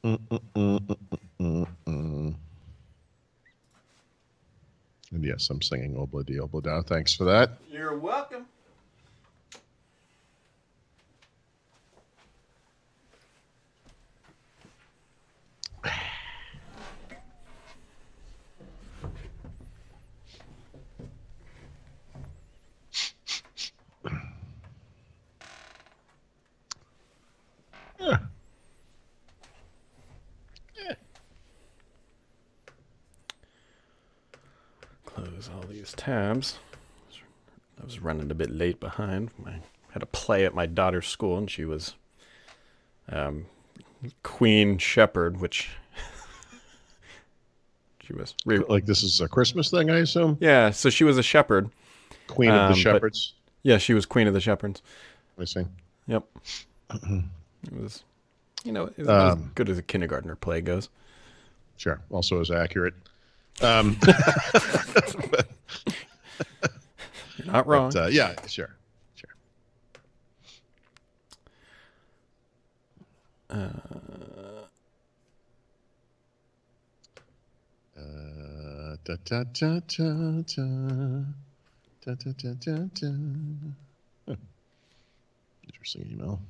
Mm, mm, mm, mm, mm, mm. And yes, I'm singing Obla Di Obla Da. Thanks for that. You're welcome. Yeah. Close all these tabs. I was running a bit late behind. I had a play at my daughter's school, and she was Queen Shepherd, which she was. Like this is a Christmas thing, I assume? Yeah, so she was a shepherd. Queen of the Shepherds? Yeah, she was Queen of the Shepherds. I see. Yep. It was, it was as good as a kindergartner play goes. Sure. Also as accurate. You're not wrong. But, yeah, sure. Da, da, da, da, da. Da, da, da, da, da. Huh. Interesting email.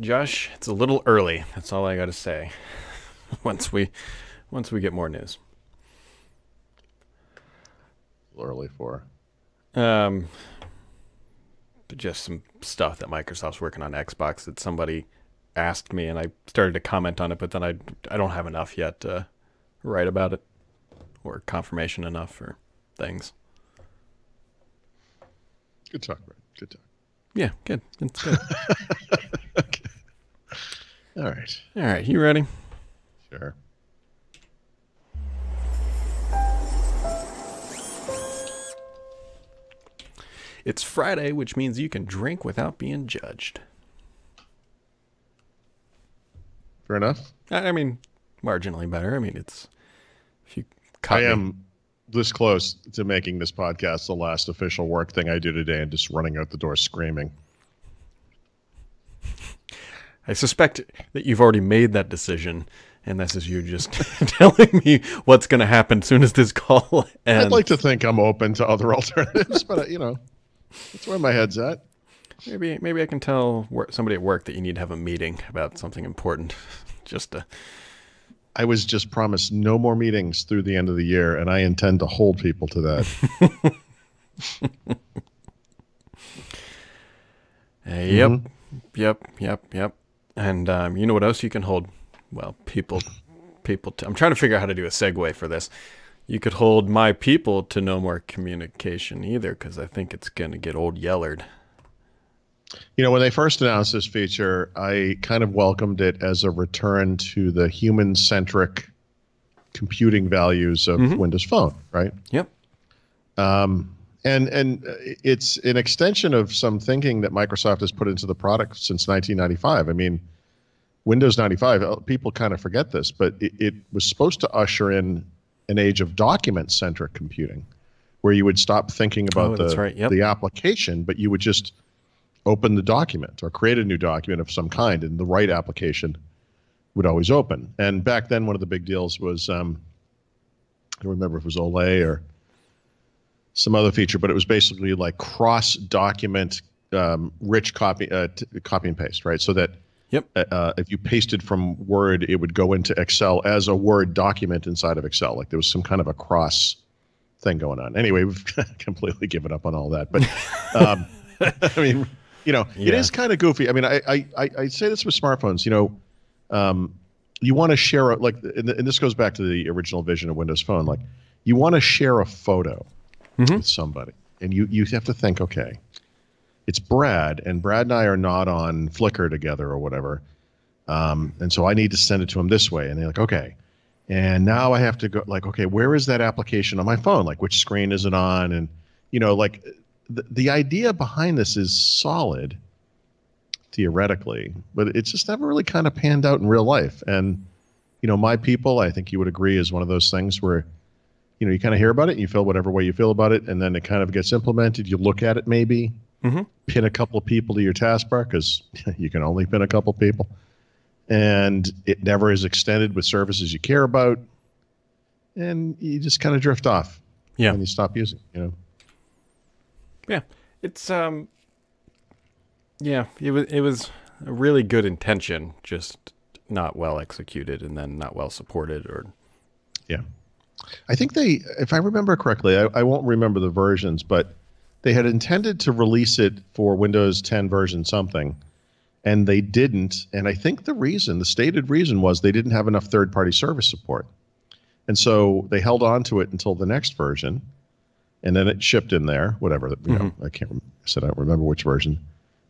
Josh, it's a little early. That's all I got to say. Once we get more news. A little early for. Just some stuff that Microsoft's working on Xbox that somebody asked me, and I started to comment on it, but then I don't have enough yet to write about it or confirmation enough for things. Good talk, Brett. Good talk. Yeah, good. It's good. Okay. All right. You ready? Sure. It's Friday, which means you can drink without being judged. Fair enough. I mean, marginally better. I mean, it's if you. I am this close to making this podcast the last official work thing I do today and just running out the door screaming. I suspect that you've already made that decision, and this is you just telling me what's going to happen as soon as this call ends. I'd like to think I'm open to other alternatives, but that's where my head's at. Maybe I can tell somebody at work that you need to have a meeting about something important. I was just promised no more meetings through the end of the year, and I intend to hold people to that. Yep. And you know what else you can hold? Well, people. I'm trying to figure out how to do a segue for this. You could hold my people to no more communication either, because I think it's going to get old Yellard. When they first announced this feature, I kind of welcomed it as a return to the human-centric computing values of Windows Phone, right? Yep. And it's an extension of some thinking that Microsoft has put into the product since 1995. I mean, Windows 95, people kind of forget this, but it was supposed to usher in an age of document-centric computing, where you would stop thinking about the application, but you would just open the document or create a new document of some kind, and the right application would always open. And back then, one of the big deals was, I don't remember if it was Olay or some other feature, but it was basically like cross-document rich copy and paste, right? So that if you pasted from Word, it would go into Excel as a Word document inside of Excel. Like there was some kind of a cross thing going on. Anyway, we've completely given up on all that. But I mean, it is kind of goofy. I mean, I say this with smartphones. You want to share and this goes back to the original vision of Windows Phone. Like, you want to share a photo with somebody, and you have to think, okay, it's Brad, and Brad and I are not on Flickr together or whatever, and so I need to send it to him this way. And they're like, okay, and now I have to go, like, okay, where is that application on my phone? Like, which screen is it on? And the idea behind this is solid theoretically, but it's just never really kind of panned out in real life. And my people, I think you would agree, is one of those things where you kind of hear about it and you feel whatever way you feel about it, and then it kind of gets implemented. You look at it, maybe pin a couple of people to your taskbar, because you can only pin a couple people, and it never is extended with services you care about, and you just kind of drift off. Yeah. And you stop using, Yeah. It's yeah, it was a really good intention, just not well executed, and then not well supported. Or yeah, I think they, if I remember correctly, I won't remember the versions, but they had intended to release it for Windows 10 version something, and they didn't. And I think the stated reason was they didn't have enough third-party service support, and so they held on to it until the next version, and then it shipped in there. Whatever, I can't. I said I don't remember which version.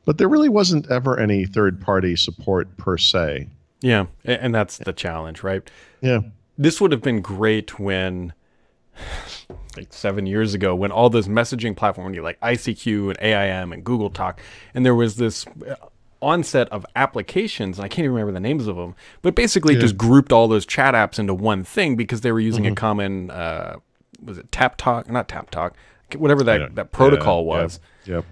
But there really wasn't ever any third-party support per se. Yeah, and that's the challenge, right? Yeah. This would have been great when, like 7 years ago, when all those messaging platforms, like ICQ and AIM and Google Talk, and there was this onset of applications, and I can't even remember the names of them, but basically just grouped all those chat apps into one thing because they were using a common, was it Tap Talk? Not Tap Talk, whatever that protocol was. Yep.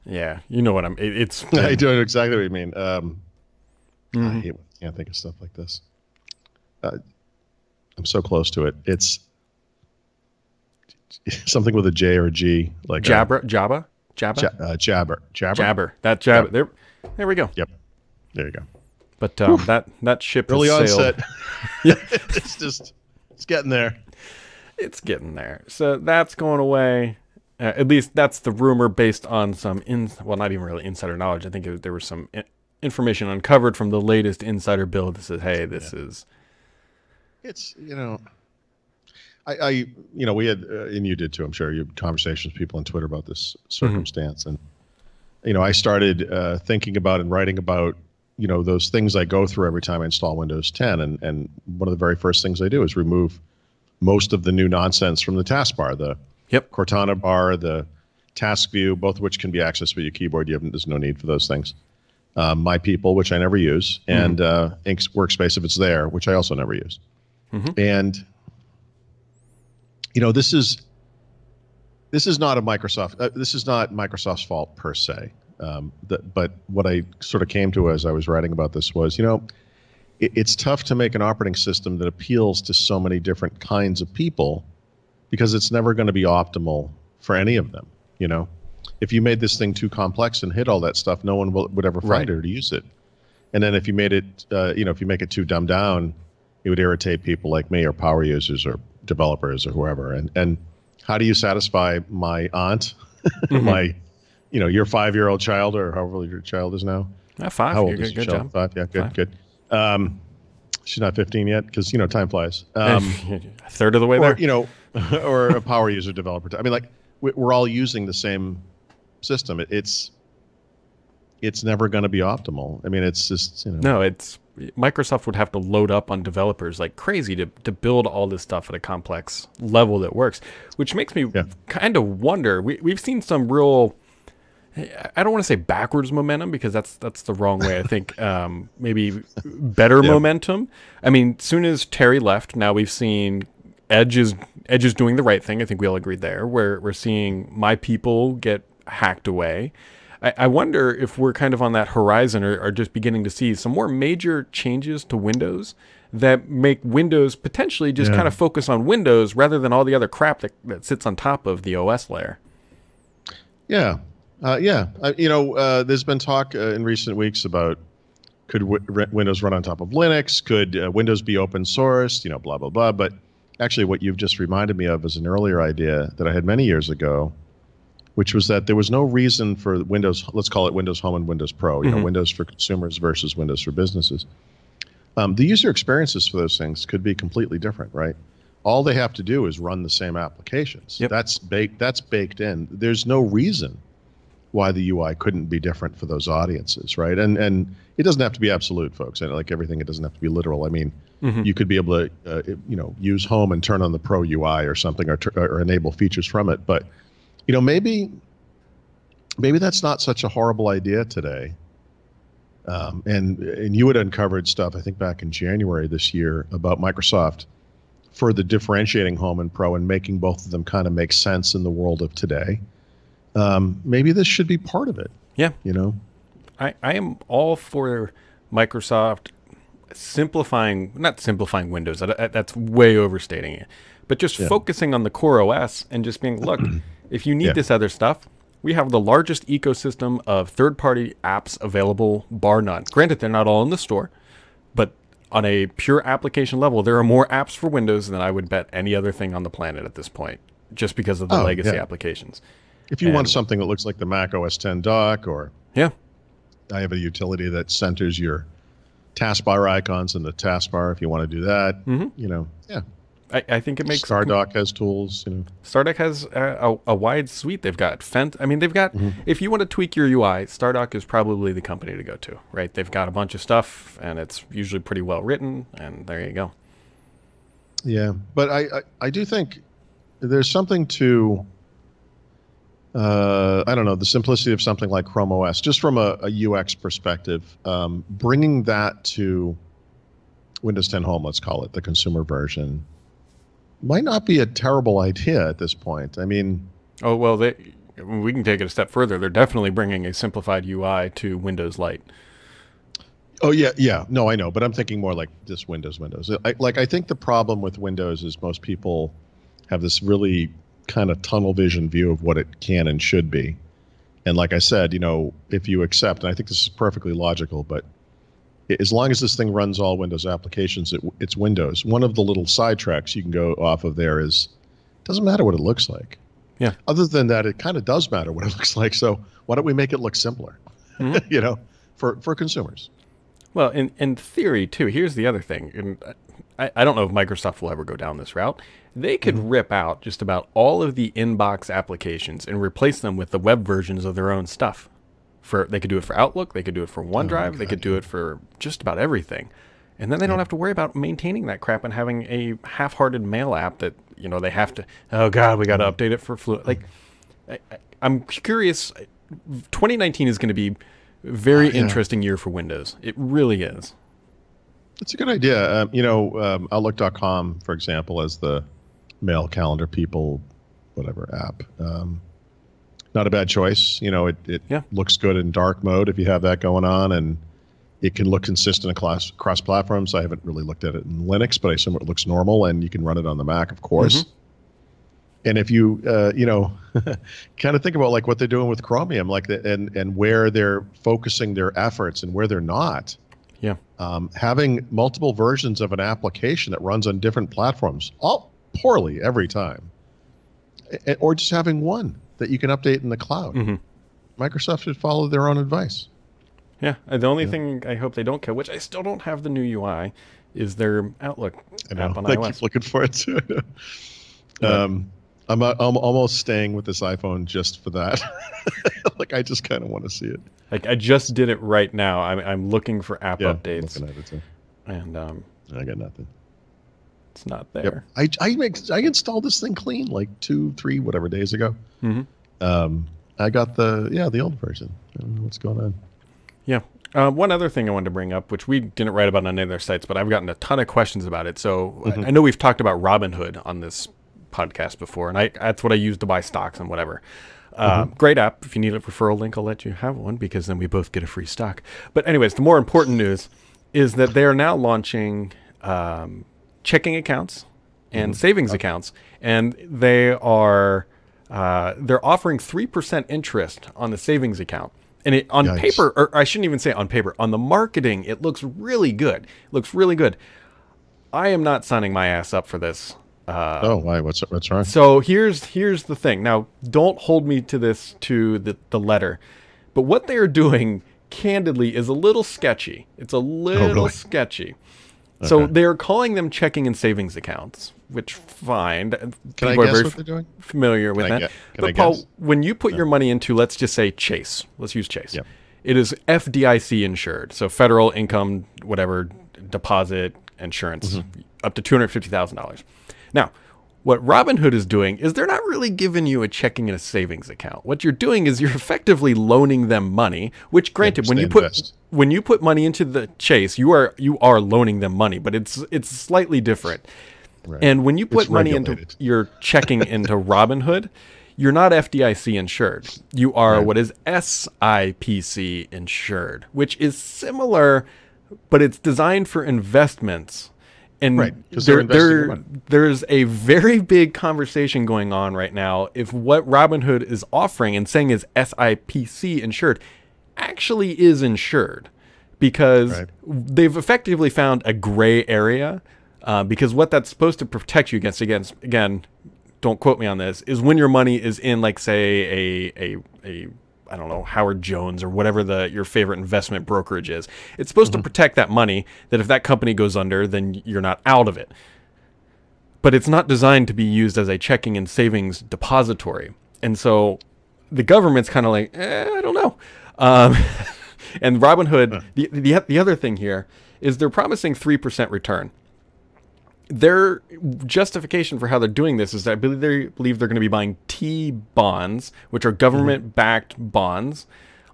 Yeah, you know what it's. I do know exactly what you mean. I can't think of stuff like this. I'm so close to it. It's something with a J or a G, like Jabber. Jabber. That Jabber. Yep. There we go. Yep. There you go. But that ship early has sailed. onset. Yeah, it's getting there. It's getting there. So that's going away. At least that's the rumor based on some, not even really insider knowledge. I think there was some information uncovered from the latest insider build that says, hey, this is... It's, we had, and you did too, I'm sure, you had conversations with people on Twitter about this circumstance. And, I started thinking about and writing about, those things I go through every time I install Windows 10. And one of the very first things I do is remove most of the new nonsense from the taskbar, the Cortana bar, the task view, both of which can be accessed with your keyboard. There's no need for those things. My People, which I never use, and Ink's Workspace if it's there, which I also never use. And this is not a Microsoft. This is not Microsoft's fault per se. But what I sort of came to as I was writing about this was, it's tough to make an operating system that appeals to so many different kinds of people, because it's never going to be optimal for any of them. If you made this thing too complex and hid all that stuff, no one would ever find it or to use it. And then if you made it, if you make it too dumbed down, it would irritate people like me or power users or developers or whoever. And how do you satisfy my aunt, my, your 5-year-old child, or however old your child is now? 5. How old is your child? 5. Yeah, good. She's not 15 yet, because time flies. A third of the way there. Or a power user developer. I mean, like, we're all using the same system. It's never going to be optimal. I mean, it's just, No, Microsoft would have to load up on developers like crazy to build all this stuff at a complex level that works, which makes me kind of wonder. We've seen some real, I don't want to say backwards momentum, because that's the wrong way. I think maybe better momentum. I mean, soon as Terry left, now we've seen Edge is doing the right thing. I think we all agreed there. We're seeing My People get hacked away. I wonder if we're kind of on that horizon, or just beginning to see some more major changes to Windows that make Windows potentially just kind of focus on Windows rather than all the other crap that sits on top of the OS layer. Yeah. There's been talk in recent weeks about, could Windows run on top of Linux? Could Windows be open source? Blah, blah, blah. But actually, what you've just reminded me of is an earlier idea that I had many years ago, which was that there was no reason for Windows, let's call it Windows Home and Windows Pro, Windows for consumers versus Windows for businesses. The user experiences for those things could be completely different, right? All they have to do is run the same applications. That's baked in. There's no reason why the UI couldn't be different for those audiences, right? And it doesn't have to be absolute, folks. And like everything, it doesn't have to be literal. I mean, you could be able to, use Home and turn on the Pro UI or something, or enable features from it. But maybe that's not such a horrible idea today. And you had uncovered stuff, I think, back in January this year about Microsoft for the differentiating Home and Pro and making both of them kind of make sense in the world of today. Maybe this should be part of it. Yeah. You know, I am all for Microsoft not simplifying Windows. That's way overstating it. But just focusing on the core OS and just being, look, if you need this other stuff, we have the largest ecosystem of third-party apps available, bar none. Granted, they're not all in the store, but on a pure application level, there are more apps for Windows than I would bet any other thing on the planet at this point, just because of the legacy applications. If you want something that looks like the Mac OS X dock, or I have a utility that centers your taskbar icons in the taskbar if you want to do that. You know, I think it makes StarDock has tools. You know, StarDock has a wide suite. They've got I mean, they've got. If you want to tweak your UI, StarDock is probably the company to go to. Right? They've got a bunch of stuff, and it's usually pretty well written. And there you go. Yeah, but I do think there's something to. I don't know, the simplicity of something like Chrome OS, just from a UX perspective, bringing that to Windows 10 Home, let's call it the consumer version, might not be a terrible idea at this point. I mean, oh well, we can take it a step further. They're definitely bringing a simplified UI to Windows Lite. Oh yeah, no, I know, but I'm thinking more like just Windows. I think the problem with Windows is most people have this really kind of tunnel vision view of what it can and should be. And like I said, you know, if you accept, and I think this is perfectly logical, but as long as this thing runs all Windows applications, it's Windows. One of the little sidetracks you can go off of there is, it doesn't matter what it looks like. Yeah. Other than that, it kind of does matter what it looks like. So why don't we make it look simpler, you know, for consumers? Well, in theory, too, here's the other thing. And I don't know if Microsoft will ever go down this route. They could rip out just about all of the inbox applications and replace them with the web versions of their own stuff. They could do it for Outlook. They could do it for OneDrive. They could do it for just about everything. And then they don't have to worry about maintaining that crap and having a half-hearted mail app that, you know, they have to, oh, God, we got to update it for Fluent. Like, I'm curious. 2019 is going to be a very interesting year for Windows. It really is. It's a good idea. You know, Outlook.com, for example, as the mail calendar people, whatever app. Not a bad choice. You know, it looks good in dark mode if you have that going on, and it can look consistent across platforms. I haven't really looked at it in Linux, but I assume it looks normal, and you can run it on the Mac, of course. And if you, you know, kind of think about like what they're doing with Chromium, like and where they're focusing their efforts and where they're not. Yeah. Having multiple versions of an application that runs on different platforms, all poorly every time, or just having one that you can update in the cloud. Microsoft should follow their own advice. Yeah. The only thing I hope they don't kill, which I still don't have the new UI, is their Outlook app on iOS. I keep looking for it too. I'm almost staying with this iPhone just for that. Like, I just kind of want to see it. Like, I just did it right now. I'm looking for app updates. Looking at it too. And I got nothing. It's not there. Yep. I installed this thing clean like 2-3 whatever days ago. I got the old version. I don't know what's going on. Yeah. One other thing I wanted to bring up, which we didn't write about on any of their sites, but I've gotten a ton of questions about it. So I know we've talked about Robinhood on this podcast before, and that's what I use to buy stocks and whatever. Great app. If you need a referral link, I'll let you have one, because then we both get a free stock. But anyways, the more important news is that they are now launching checking accounts and savings accounts, and they're offering 3% interest on the savings account. And it on paper, or I shouldn't even say on paper, on the marketing, it looks really good. It looks really good. I am not signing my ass up for this. Why? What's wrong? So here's the thing. Now, don't hold me to this to the letter, but what they are doing, candidly, is a little sketchy. It's a little sketcy. Okay. So they're calling them checking and savings accounts, which fine. Can I guess what they're doing? Familiar with that. But Paul, when you put your money into, let's just say Chase. Let's use Chase. Yep. It is FDIC insured, so federal income, whatever, deposit insurance, up to $250,000. Now, what Robinhood is doing is they're not really giving you a checking and a savings account. What you're doing is you're effectively loaning them money, which granted, when you put money into the Chase, you are loaning them money, but it's slightly different. Right. And when you It's put money into regulated. your checking into Robinhood, you're not FDIC insured. You are Right. what is SIPC insured, which is similar, but it's designed for investments. Right. And Because they're investing your money. there's a very big conversation going on right now if what Robinhood is offering and saying is SIPC insured actually is insured, because Right. they've effectively found a gray area, because what that's supposed to protect you against, again, don't quote me on this, is when your money is in, like, say, a I don't know, Howard Jones or whatever your favorite investment brokerage is. It's supposed to protect that money, that if that company goes under, then you're not out of it. But it's not designed to be used as a checking and savings depository. And so the government's kind of like, I don't know. And Robinhood, the other thing here is they're promising 3% return. Their justification for how they're doing this is that I believe they're going to be buying T-bonds, which are government-backed bonds,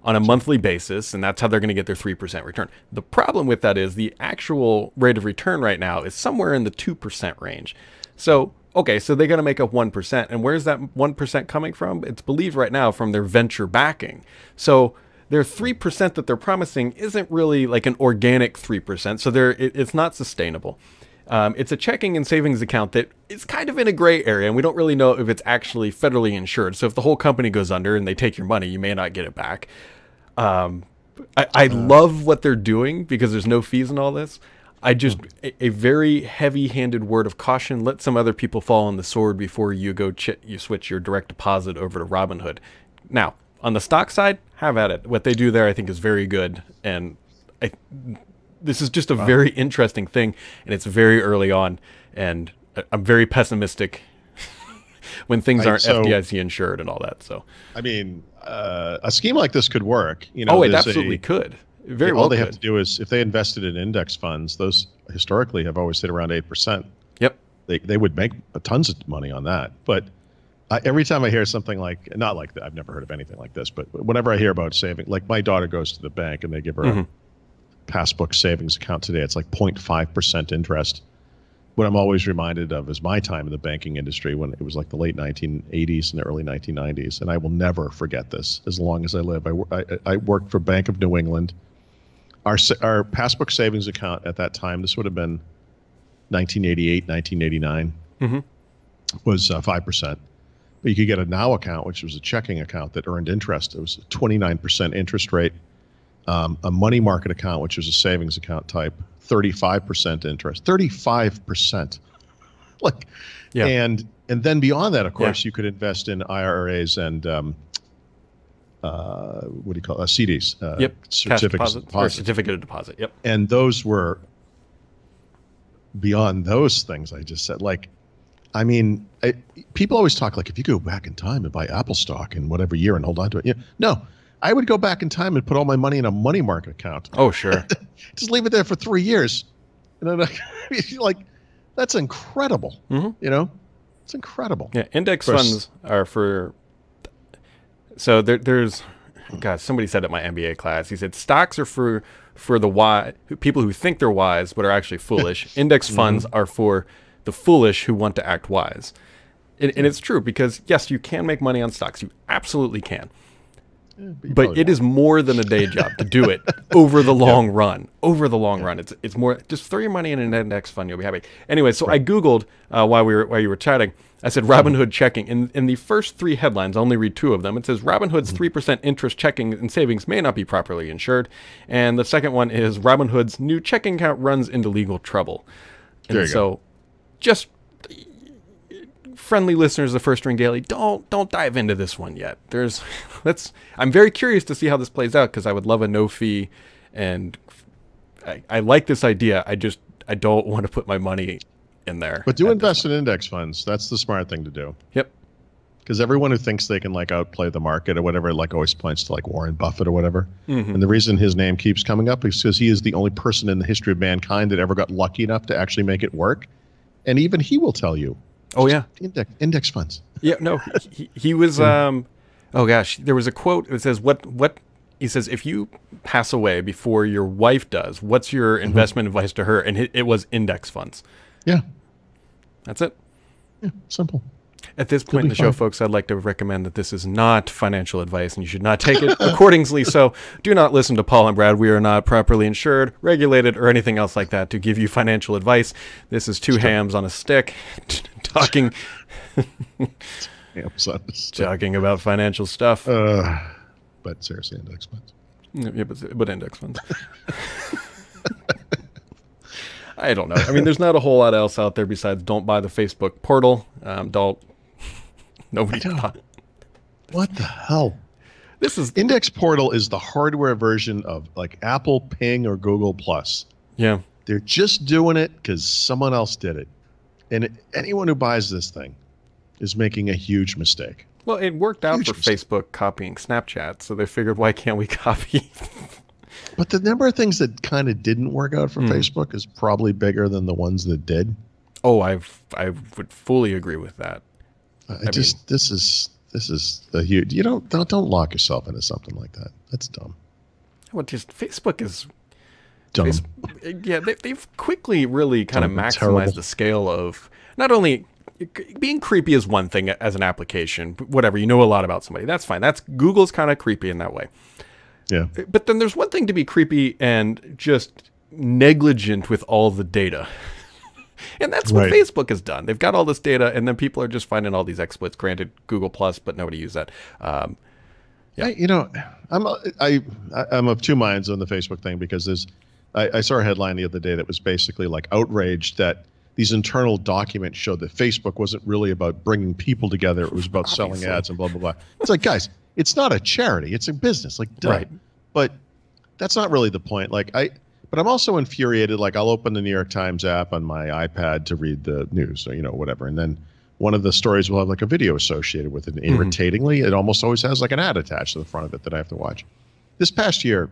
on a monthly basis, and that's how they're going to get their 3% return. The problem with that is the actual rate of return right now is somewhere in the 2% range. So, okay, so they're going to make up 1%, and where's that 1% coming from? It's believed right now from their venture backing. So their 3% that they're promising isn't really like an organic 3%, so it's not sustainable. It's a checking and savings account that is kind of in a gray area, and we don't really know if it's actually federally insured. So if the whole company goes under and they take your money, you may not get it back. I love what they're doing because there's no fees in all this. I just, a very heavy-handed word of caution. Let some other people fall on the sword before you go you switch your direct deposit over to Robinhood. Now, on the stock side, have at it. What they do there, I think, is very good, and this is just a very interesting thing, and it's very early on, and I'm very pessimistic when things aren't FDIC insured and all that. So, I mean, a scheme like this could work. You know, oh, it absolutely could. Very well. All they have to do is, if they invested in index funds, those historically have always hit around 8%. Yep. They would make tons of money on that. But every time I hear something like, not like that, I've never heard of anything like this, but whenever I hear about saving, like my daughter goes to the bank and they give her a passbook savings account today, it's like 0.5% interest. What I'm always reminded of is my time in the banking industry when it was like the late 1980s and the early 1990s, and I will never forget this as long as I live. I worked for Bank of New England. Our passbook savings account at that time, this would have been 1988, 1989, was 5%. But you could get a Now account, which was a checking account that earned interest. It was a 29% interest rate. A money market account, which is a savings account type, 35% interest, 35%. Like, yeah. And then beyond that, of course, you could invest in IRAs and what do you call it? CDs? Yep. Certificates of deposit. Or certificate of deposit. Yep. And those were beyond those things I just said. Like, I mean, people always talk like, if you go back in time and buy Apple stock in whatever year and hold on to it. No. I would go back in time and put all my money in a money market account. Oh, sure. Just leave it there for 3 years. And then, like, that's incredible. You know, it's incredible. Yeah, index funds are for. So there's, God, somebody said at my MBA class. He said stocks are for the people who think they're wise but are actually foolish. Index funds are for the foolish who want to act wise. And it's true, because yes, you can make money on stocks. You absolutely can. But it is more than a day job to do it over the long run. Over the long run, it's more. Just throw your money in an index fund, you'll be happy. Anyway, so I Googled while you were chatting. I said Robinhood checking. In the first 3 headlines, I only read 2 of them. It says Robinhood's 3% interest checking and savings may not be properly insured, and the second one is Robinhood's new checking account runs into legal trouble. And so, just friendly listeners of First Ring Daily, don't dive into this one yet. I'm very curious to see how this plays out, because I would love a no fee, and I like this idea. I don't want to put my money in there. But do invest in index funds. That's the smart thing to do. Yep. Because everyone who thinks they can like outplay the market or whatever, like always points to like Warren Buffett or whatever. And the reason his name keeps coming up is because he is the only person in the history of mankind that ever got lucky enough to actually make it work. And even he will tell you. Oh yeah. Index funds. Yeah. No. He was. Oh gosh. There was a quote. It says what he says, if you pass away before your wife does, what's your investment advice to her? And it was index funds. Yeah. That's it. Yeah, simple. At this point in the show, folks, I'd like to recommend that this is not financial advice and you should not take it accordingly. So do not listen to Paul and Brad. We are not properly insured, regulated, or anything else like that to give you financial advice. This is two hams on a stick talking talking about financial stuff. But seriously, index funds. Yeah, but index funds. I don't know. I mean, there's not a whole lot else out there besides don't buy the Facebook portal. Nobody. What the hell? This is Index Portal is the hardware version of like Apple Ping or Google Plus. Yeah. They're just doing it because someone else did it. And anyone who buys this thing is making a huge mistake. Well, it worked out for Facebook copying Snapchat, so they figured, why can't we copy? But the number of things that kind of didn't work out for Facebook is probably bigger than the ones that did. Oh, I would fully agree with that. This is a huge. You don't lock yourself into something like that. That's dumb. Well, just Facebook is dumb. Yeah, they've quickly really kind of maximized the scale of not only being creepy is one thing as an application, whatever, you know a lot about somebody. That's fine. Google's kind of creepy in that way. Yeah. But then there's one thing to be creepy and just negligent with all the data. And that's what Facebook has done. They've got all this data, and then people are just finding all these exploits. Granted, Google Plus, but nobody used that. Yeah. I'm of two minds on the Facebook thing because I saw a headline the other day that was basically like outraged that these internal documents showed that Facebook wasn't really about bringing people together. It was about selling ads and blah, blah, blah. It's like, guys, it's not a charity. It's a business. Like, duh. Right. But that's not really the point. But I'm also infuriated. Like, I'll open the New York Times app on my iPad to read the news or, whatever. And then one of the stories will have like a video associated with it. And irritatingly, it almost always has like an ad attached to the front of it that I have to watch. This past year,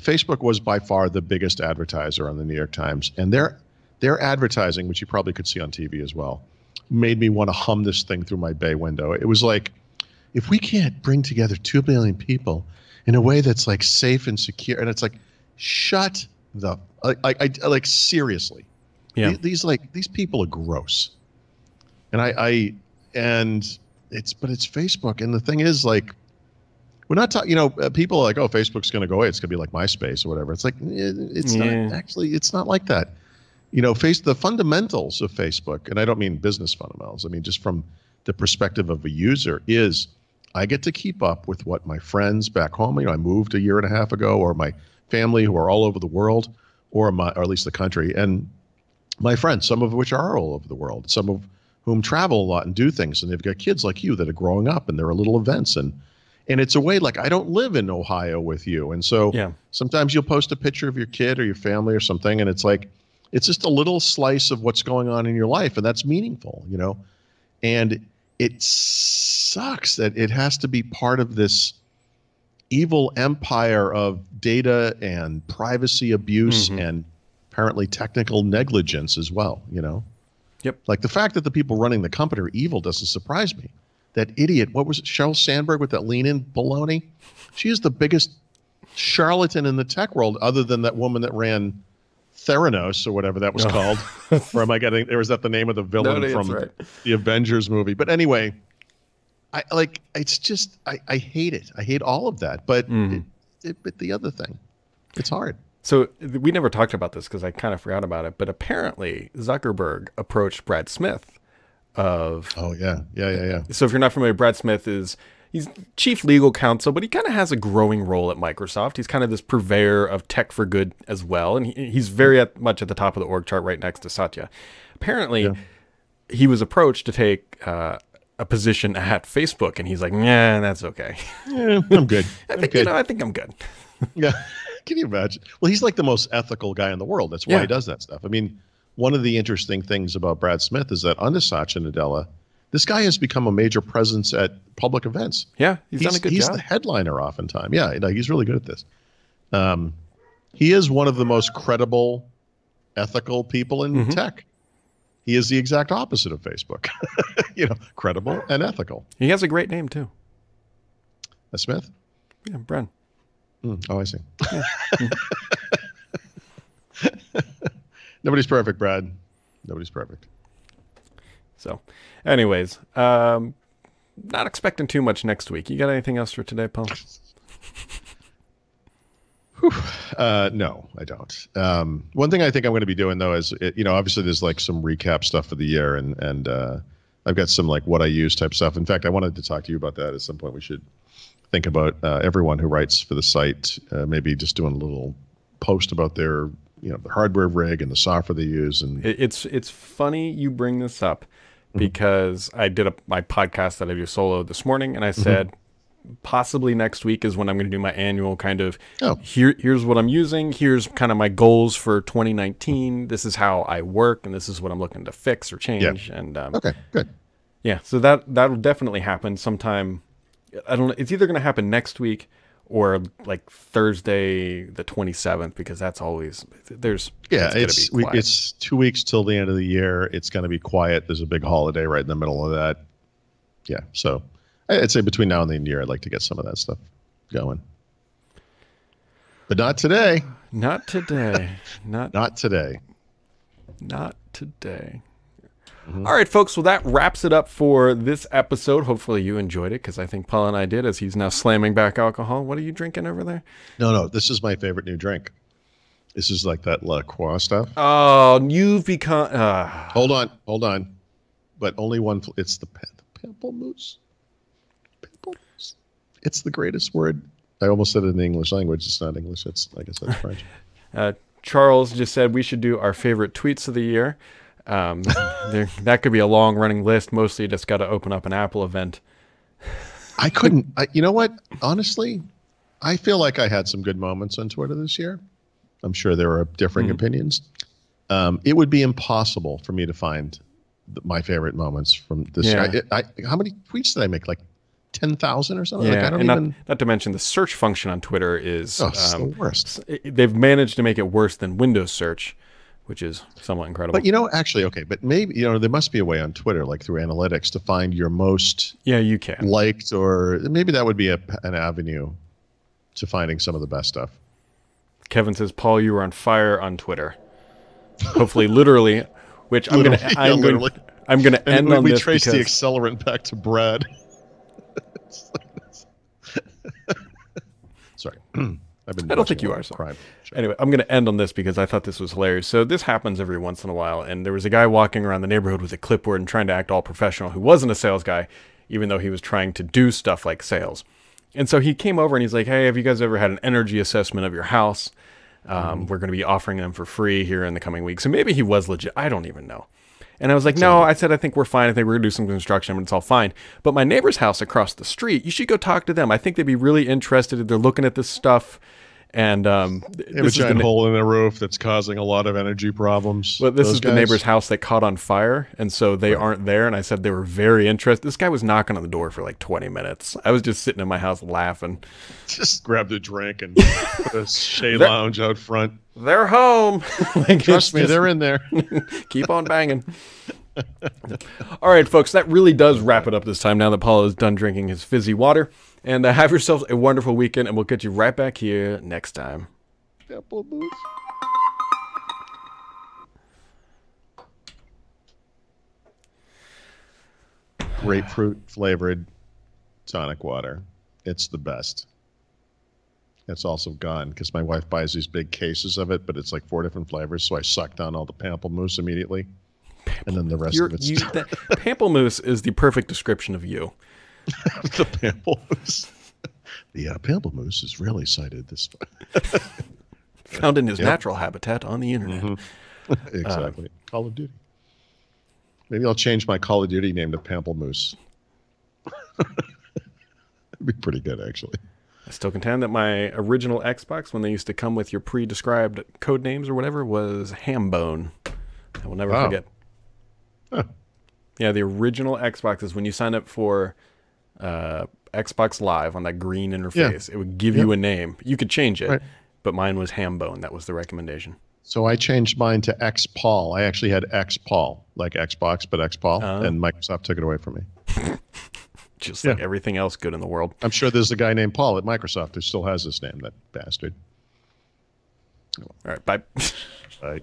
Facebook was by far the biggest advertiser on the New York Times. And their advertising, which you probably could see on TV as well, made me want to hum this thing through my bay window. It was like, if we can't bring together 2 billion people in a way that's like safe and secure, and it's like, shut the like seriously. Yeah. These people are gross. And it's Facebook. And the thing is, like, we're not talking, people are like, oh, Facebook's going to go away. It's going to be like MySpace or whatever. It's like, it's not actually, it's not like that. The fundamentals of Facebook, and I don't mean business fundamentals. I mean, just from the perspective of a user is I get to keep up with what my friends back home, I moved a year and a half ago, or my family who are all over the world, or at least the country, and my friends, some of which are all over the world, some of whom travel a lot and do things, and they've got kids like you that are growing up, and there are little events, and it's a way, like, I don't live in Ohio with you, and so sometimes you'll post a picture of your kid or your family or something, and it's like, it's just a little slice of what's going on in your life, and that's meaningful, and it sucks that it has to be part of this evil empire of data and privacy abuse and apparently technical negligence as well, Yep. Like the fact that the people running the company are evil doesn't surprise me. That idiot, what was it, Sheryl Sandberg with that lean-in baloney? She is the biggest charlatan in the tech world other than that woman that ran Theranos or whatever that was called. Or am I getting, or is that the name of the villain from the Avengers movie? But anyway, it's just, I hate it. I hate all of that. But but the other thing, it's hard. So we never talked about this because I kind of forgot about it. But apparently Zuckerberg approached Brad Smith of... Oh, yeah. So if you're not familiar, Brad Smith he's chief legal counsel, but he kind of has a growing role at Microsoft. He's kind of this purveyor of tech for good as well. And he's very much at the top of the org chart right next to Satya. Apparently, he was approached to take... a position at Facebook, and he's like, "Yeah, that's okay. Yeah, I'm good. I think I'm good." Yeah, can you imagine? Well, he's like the most ethical guy in the world. That's why he does that stuff. I mean, one of the interesting things about Brad Smith is that under Satya Nadella, this guy has become a major presence at public events. Yeah, he's done a good job. He's the headliner oftentimes. Yeah, he's really good at this. He is one of the most credible, ethical people in tech. He is the exact opposite of Facebook. Credible and ethical. He has a great name, too. Smith? Yeah, Brad. Oh, I see. Nobody's perfect, Brad. Nobody's perfect. So, anyways, not expecting too much next week. You got anything else for today, Paul? No, I don't. One thing I think I'm going to be doing though is, obviously there's like some recap stuff for the year, and I've got some like what I use type stuff. In fact, I wanted to talk to you about that at some point. We should think about everyone who writes for the site, maybe just doing a little post about their, the hardware rig and the software they use. And it's funny you bring this up because I did my podcast that I do solo this morning, and I said, possibly next week is when I'm going to do my annual kind of here's what I'm using, here's kind of my goals for 2019, this is how I work, and this is what I'm looking to fix or change. And okay, good. Yeah, so that'll definitely happen sometime. I don't know, it's either going to happen next week or like Thursday the 27th, because that's always it's 2 weeks till the end of the year. It's going to be quiet. There's a big holiday right in the middle of that. Yeah, so I'd say between now and the end of the year, I'd like to get some of that stuff going. But not today. Not today. Not today. Not today. All right, folks. Well, that wraps it up for this episode. Hopefully you enjoyed it, because I think Paul and I did, as he's now slamming back alcohol. What are you drinking over there? No. This is my favorite new drink. This is like that La Croix stuff. Oh, you've become... Hold on. But only one... It's the pamplemousse. It's the greatest word. I almost said it in the English language. It's not English. I guess that's French. Charles just said we should do our favorite tweets of the year. That could be a long running list. Mostly you just got to open up an Apple event. I couldn't. You know what? Honestly, I feel like I had some good moments on Twitter this year. I'm sure there are differing opinions. It would be impossible for me to find my favorite moments from this year. How many tweets did I make? Like 10,000 or something? Yeah, like, I don't not to mention the search function on Twitter is it's the worst. They've managed to make it worse than Windows search, which is somewhat incredible. But actually, okay, but maybe there must be a way on Twitter, like through analytics, to find your most you can liked, or maybe that would be an avenue to finding some of the best stuff. Kevin says, Paul, you were on fire on Twitter. Hopefully, literally, which I'm going to end on we this. We trace the accelerant back to Brad. Sorry. I don't think you are. Crime. Sure. Anyway, I'm going to end on this because I thought this was hilarious. So this happens every once in a while, and there was a guy walking around the neighborhood with a clipboard and trying to act all professional who wasn't a sales guy, even though he was trying to do stuff like sales. And so he came over and he's like, hey, have you guys ever had an energy assessment of your house? We're going to be offering them for free here in the coming weeks. So maybe he was legit. I don't even know. And I was like, no, I said, I think we're fine. I think we're going to do some construction, and it's all fine. But my neighbor's house across the street, you should go talk to them. I think they'd be really interested. They're looking at this stuff. And they have a giant hole in their roof that's causing a lot of energy problems. But this is the neighbor's house that caught on fire, and so they aren't there. And I said they were very interested. This guy was knocking on the door for like 20 minutes. I was just sitting in my house laughing. Just grabbed a drink and put a shade lounge out front. They're home. Trust me, they're in there. Keep on banging. All right, folks, that really does wrap it up this time now that Paul is done drinking his fizzy water. And have yourselves a wonderful weekend, and we'll get you right back here next time. Grapefruit flavored tonic water. It's the best. It's also gone because my wife buys these big cases of it, but it's like 4 different flavors. So I suck down all the pamplemousse immediately. And then the rest of it's... Pamplemousse is the perfect description of you. The pamplemousse. The pamplemousse is really cited this found in his natural habitat on the internet. Exactly. Call of Duty. Maybe I'll change my Call of Duty name to Pamplemousse. It'd be pretty good, actually. I still contend that my original Xbox, when they used to come with your pre-described code names or whatever, was Hambone. I will never forget. Huh. Yeah, the original Xbox is when you sign up for Xbox Live on that green interface, it would give you a name. You could change it, but mine was Hambone. That was the recommendation. So I changed mine to X-Paul. I actually had X-Paul, like Xbox, but X-Paul, and Microsoft took it away from me. Just like everything else good in the world. I'm sure there's a guy named Paul at Microsoft who still has this name, that bastard. All right, bye. Bye.